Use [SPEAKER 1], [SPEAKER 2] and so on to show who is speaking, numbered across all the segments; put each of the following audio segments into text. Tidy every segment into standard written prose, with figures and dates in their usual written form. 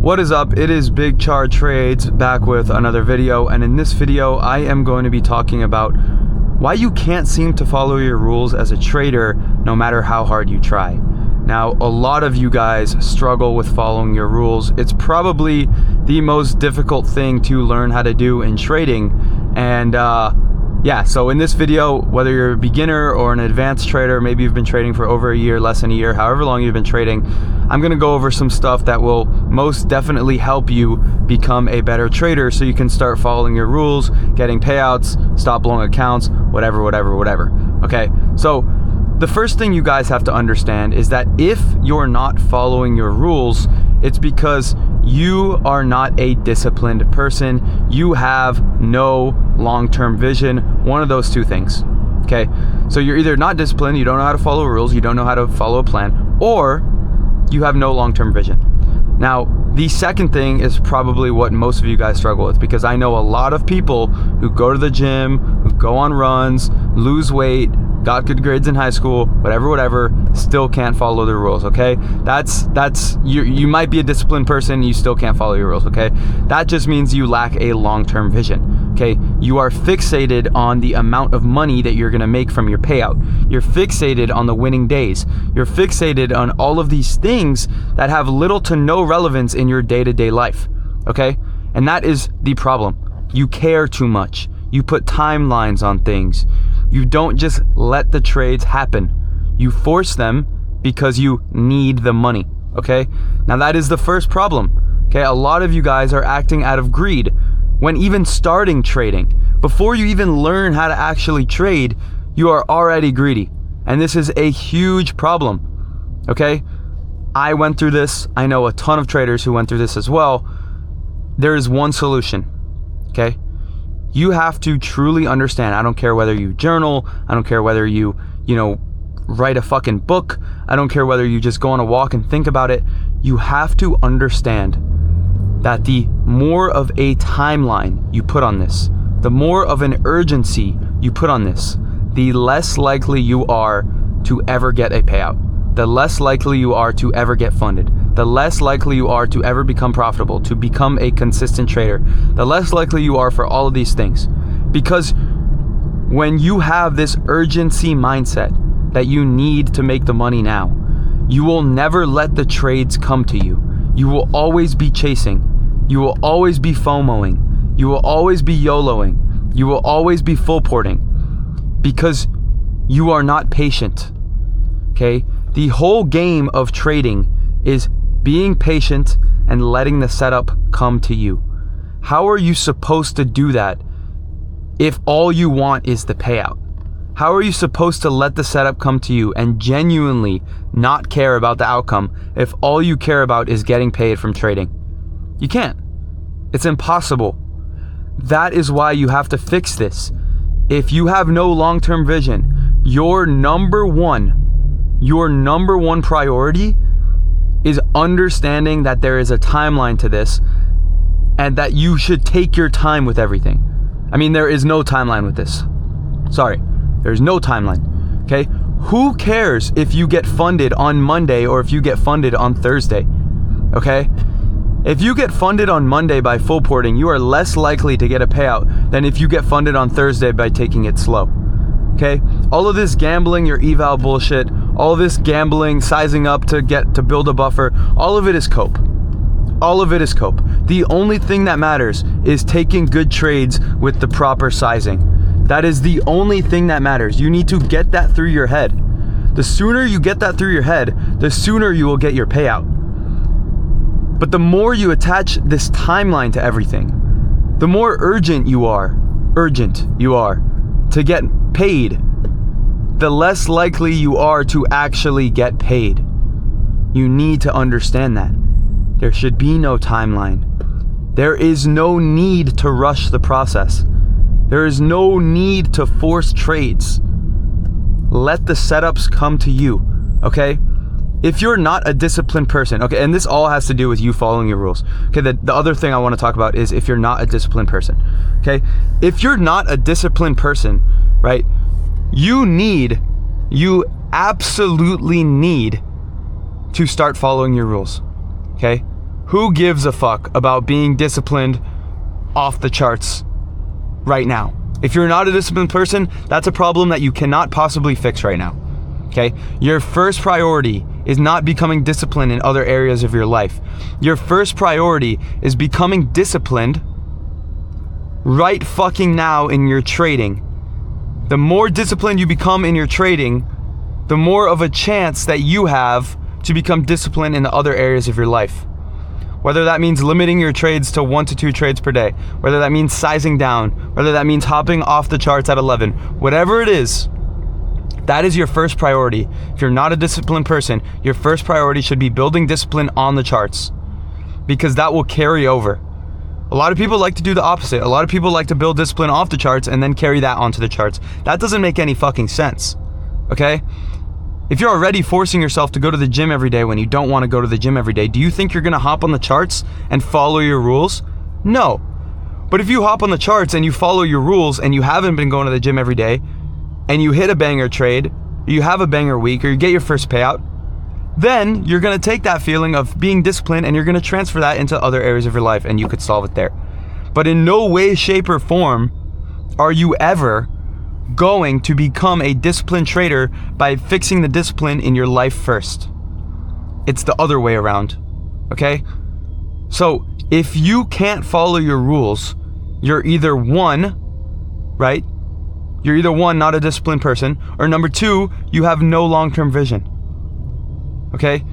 [SPEAKER 1] What is up? It is Big Char Trades back with another video, and in this video I am going to be talking about why you can't seem to follow your rules as a trader no matter how hard you try. Now, a lot of you guys struggle with following your rules. It's probably the most difficult thing to learn how to do in trading, and yeah, so in this video, whether you're a beginner or an advanced trader, maybe you've been trading for over a year, less than a year, however long you've been trading, I'm gonna go over some stuff that will most definitely help you become a better trader so you can start following your rules, getting payouts, stop blowing accounts, whatever. Okay, so the first thing you guys have to understand is that if you're not following your rules, it's because you are not a disciplined person. You have no long-term vision, one of those two things, okay? So you're either not disciplined, you don't know how to follow rules, you don't know how to follow a plan, or you have no long-term vision. Now, the second thing is probably what most of you guys struggle with, because I know a lot of people who go to the gym, who go on runs, lose weight, got good grades in high school, whatever, still can't follow the rules, okay? You might be a disciplined person, you still can't follow your rules, okay? That just means you lack a long-term vision, okay? You are fixated on the amount of money that you're gonna make from your payout. You're fixated on the winning days. You're fixated on all of these things that have little to no relevance in your day-to-day life, okay? And that is the problem. You care too much. You put timelines on things. You don't just let the trades happen. You force them because you need the money, okay? Now that is the first problem, okay? A lot of you guys are acting out of greed when even starting trading. Before you even learn how to actually trade, you are already greedy. And this is a huge problem, okay? I went through this. I know a ton of traders who went through this as well. There is one solution, okay? You have to truly understand. I don't care whether you journal, I don't care whether you write a fucking book, I don't care whether you just go on a walk and think about it. You have to understand that the more of a timeline you put on this, the more of an urgency you put on this, the less likely you are to ever get a payout, the less likely you are to ever get funded, the less likely you are to ever become profitable, to become a consistent trader, the less likely you are for all of these things. Because when you have this urgency mindset that you need to make the money now, you will never let the trades come to you. You will always be chasing. You will always be FOMOing. You will always be YOLOing. You will always be full porting because you are not patient, okay? The whole game of trading is being patient and letting the setup come to you. How are you supposed to do that if all you want is the payout? How are you supposed to let the setup come to you and genuinely not care about the outcome if all you care about is getting paid from trading? You can't. It's impossible. That is why you have to fix this. If you have no long-term vision, your number one priority is understanding that there is a timeline to this and that you should take your time with everything. I mean, there is no timeline with this. Sorry, there's no timeline, okay? Who cares if you get funded on Monday or if you get funded on Thursday, okay? If you get funded on Monday by full porting, you are less likely to get a payout than if you get funded on Thursday by taking it slow, okay? All of this gambling, your eval bullshit, all of this gambling, sizing up to build a buffer, all of it is cope. All of it is cope. The only thing that matters is taking good trades with the proper sizing. That is the only thing that matters. You need to get that through your head. The sooner you get that through your head, the sooner you will get your payout. But the more you attach this timeline to everything, the more urgent you are to get paid, the less likely you are to actually get paid. You need to understand that. There should be no timeline. There is no need to rush the process. There is no need to force trades. Let the setups come to you, okay? If you're not a disciplined person, okay, and this all has to do with you following your rules. Okay, the other thing I want to talk about is if you're not a disciplined person, okay? If you're not a disciplined person, right, you absolutely need to start following your rules, okay? Who gives a fuck about being disciplined off the charts right now? If you're not a disciplined person, that's a problem that you cannot possibly fix right now. Okay? Your first priority is not becoming disciplined in other areas of your life. Your first priority is becoming disciplined right fucking now in your trading. The more disciplined you become in your trading, the more of a chance that you have to become disciplined in the other areas of your life. Whether that means limiting your trades to 1 to 2 trades per day, whether that means sizing down, whether that means hopping off the charts at 11, whatever it is, that is your first priority. If you're not a disciplined person, your first priority should be building discipline on the charts, because that will carry over. A lot of people like to do the opposite. A lot of people like to build discipline off the charts and then carry that onto the charts. That doesn't make any fucking sense, okay? If you're already forcing yourself to go to the gym every day when you don't want to go to the gym every day, do you think you're going to hop on the charts and follow your rules? No. But if you hop on the charts and you follow your rules and you haven't been going to the gym every day and you hit a banger trade, you have a banger week, or you get your first payout, then you're going to take that feeling of being disciplined and you're going to transfer that into other areas of your life, and you could solve it there. But in no way, shape, or form are you ever going to become a disciplined trader by fixing the discipline in your life first. It's the other way around, okay? So if you can't follow your rules, you're either one, right? You're either one, not a disciplined person, or number two, you have no long-term vision, okay?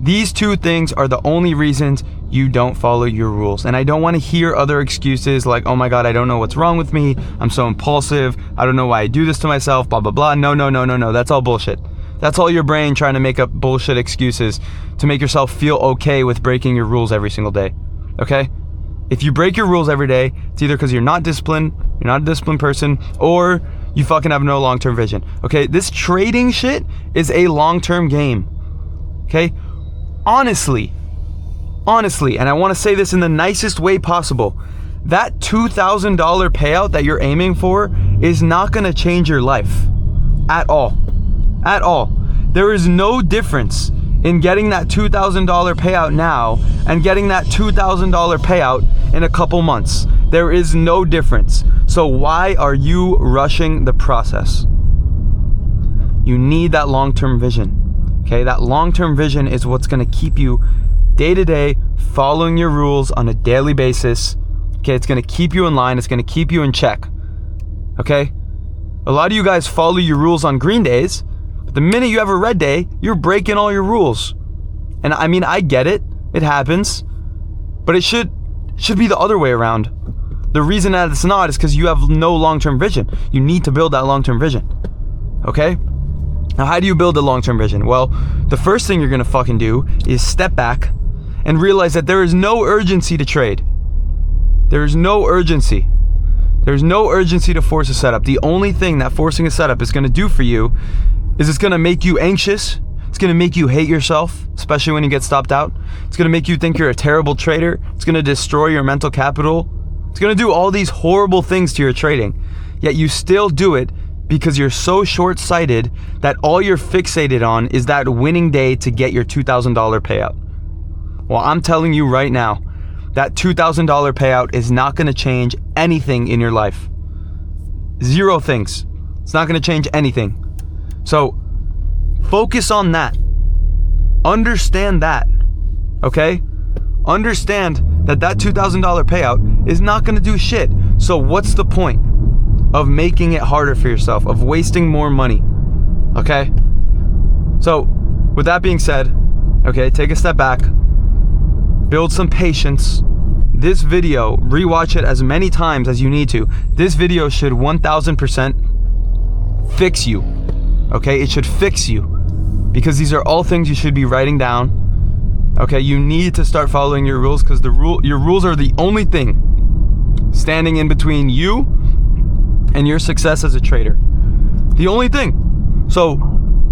[SPEAKER 1] These two things are the only reasons you don't follow your rules. And I don't want to hear other excuses like, oh my God, I don't know what's wrong with me. I'm so impulsive. I don't know why I do this to myself, blah, blah, blah. No. That's all bullshit. That's all your brain trying to make up bullshit excuses to make yourself feel okay with breaking your rules every single day, okay? If you break your rules every day, it's either because you're not disciplined, you're not a disciplined person, or you fucking have no long-term vision, okay? This trading shit is a long-term game, okay? Honestly, and I want to say this in the nicest way possible, that $2,000 payout that you're aiming for is not going to change your life at all. At all. There is no difference in getting that $2,000 payout now and getting that $2,000 payout in a couple months. There is no difference. So why are you rushing the process? You need that long-term vision. Okay, that long-term vision is what's going to keep you day to day following your rules on a daily basis. Okay, it's going to keep you in line. It's going to keep you in check. Okay, a lot of you guys follow your rules on green days, but the minute you have a red day, you're breaking all your rules. And I mean, I get it. It happens, but it should be the other way around. The reason that it's not is because you have no long-term vision. You need to build that long-term vision. Okay? Now, how do you build a long-term vision? Well, the first thing you're gonna fucking do is step back and realize that there is no urgency to trade. There is no urgency. There's no urgency to force a setup. The only thing that forcing a setup is gonna do for you is it's gonna make you anxious. It's gonna make you hate yourself, especially when you get stopped out. It's gonna make you think you're a terrible trader. It's gonna destroy your mental capital. It's gonna do all these horrible things to your trading. Yet you still do it because you're so short-sighted that all you're fixated on is that winning day to get your $2,000 payout. Well, I'm telling you right now, that $2,000 payout is not gonna change anything in your life. Zero things. It's not gonna change anything. So, focus on that. Understand that, okay? Understand that that $2,000 payout is not gonna do shit. So what's the point of making it harder for yourself, of wasting more money, okay? So, with that being said, okay, take a step back, build some patience. This video, rewatch it as many times as you need to. This video should 1000% fix you, okay? It should fix you, because these are all things you should be writing down, okay? You need to start following your rules, because your rules are the only thing standing in between you and your success as a trader. The only thing. So,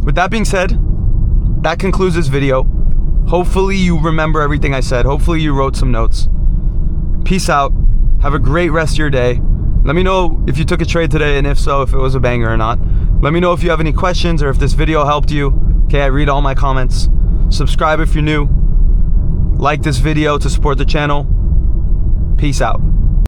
[SPEAKER 1] with that being said, that concludes this video. Hopefully you remember everything I said. Hopefully you wrote some notes. Peace out. Have a great rest of your day. Let me know if you took a trade today, and if so, if it was a banger or not. Let me know if you have any questions or if this video helped you. Okay, I read all my comments. Subscribe if you're new. Like this video to support the channel. Peace out.